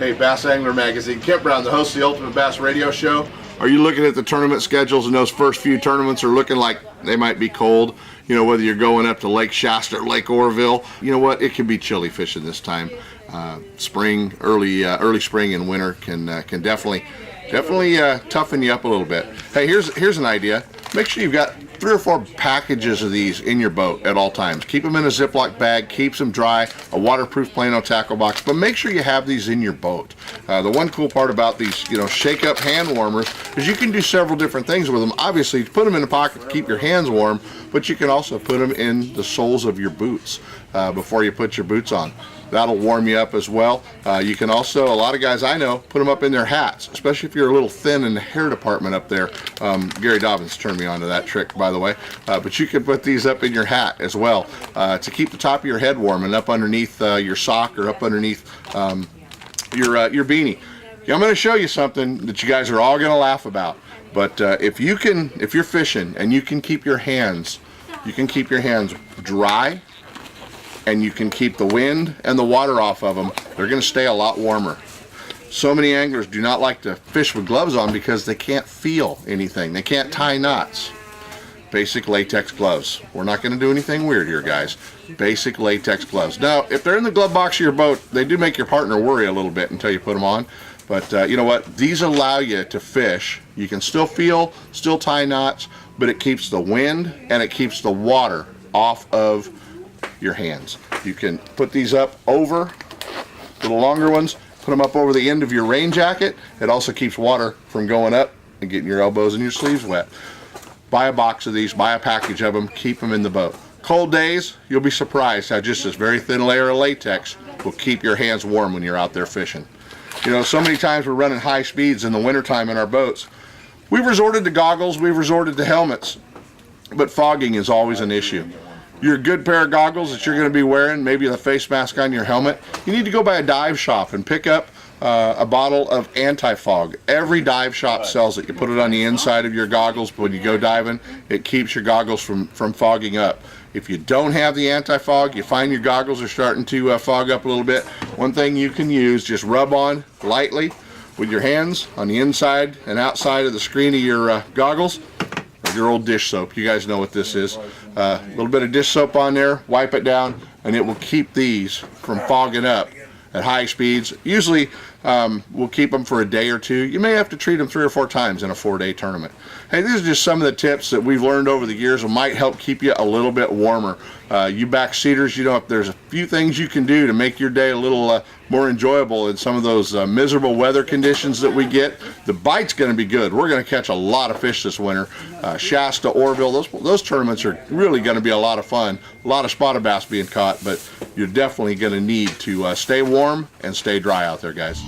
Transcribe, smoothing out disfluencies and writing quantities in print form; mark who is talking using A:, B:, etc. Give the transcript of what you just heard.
A: Hey, Bass Angler Magazine, Kent Brown, the host of the Ultimate Bass Radio Show. Are you looking at the tournament schedules, and those first few tournaments are looking like they might be cold? You know, whether you're going up to Lake Shasta or Lake Orville, you know what? It can be chilly fishing this time. Spring, early spring and winter can definitely toughen you up a little bit. Hey, here's an idea. Make sure you've got 3 or 4 packages of these in your boat at all times. Keep them in a Ziploc bag, keeps them dry, a waterproof Plano tackle box, but make sure you have these in your boat. The one cool part about these, you know, shake up hand warmers is you can do several different things with them. Obviously, put them in the pocket to keep your hands warm, but you can also put them in the soles of your boots before you put your boots on. That'll warm you up as well. You can also, a lot of guys I know, put them up in their hats, especially if you're a little thin in the hair department up there. Gary Dobbins turned me on to that trick, by the way. But you can put these up in your hat as well to keep the top of your head warm and up underneath your sock or up underneath your beanie. I'm going to show you something that you guys are all going to laugh about. But if you're fishing and you can keep your hands dry, and you can keep the wind and the water off of them, they're going to stay a lot warmer. So many anglers do not like to fish with gloves on because they can't feel anything. They can't tie knots. Basic latex gloves. We're not going to do anything weird here, guys. Basic latex gloves. Now, if they're in the glove box of your boat, they do make your partner worry a little bit until you put them on. But you know what? These allow you to fish. You can still feel, still tie knots, but it keeps the wind and it keeps the water off of your hands. You can put these up over, little longer ones, put them up over the end of your rain jacket. It also keeps water from going up and getting your elbows and your sleeves wet. Buy a box of these, buy a package of them, keep them in the boat. Cold days, you'll be surprised how just this very thin layer of latex will keep your hands warm when you're out there fishing. You know, so many times we're running high speeds in the wintertime in our boats. We've resorted to goggles, we've resorted to helmets, but fogging is always an issue. Your good pair of goggles that you're going to be wearing, maybe the face mask on your helmet, you need to go by a dive shop and pick up a bottle of anti-fog. Every dive shop sells it. You put it on the inside of your goggles, but when you go diving, it keeps your goggles from fogging up. If you don't have the anti-fog, you find your goggles are starting to fog up a little bit, one thing you can use, just rub on lightly with your hands on the inside and outside of the screen of your goggles. Your old dish soap. You guys know what this is. A little bit of dish soap on there, wipe it down, and it will keep these from fogging up at high speeds. Usually we'll keep them for a day or two. You may have to treat them 3 or 4 times in a 4-day tournament. Hey, these are just some of the tips that we've learned over the years that might help keep you a little bit warmer. You backseaters, you know, if there's a few things you can do to make your day a little more enjoyable in some of those miserable weather conditions that we get, the bite's going to be good. We're going to catch a lot of fish this winter. Shasta, Orville, those tournaments are really going to be a lot of fun. A lot of spotted bass being caught, but you're definitely going to need to stay warm and stay dry out there, guys.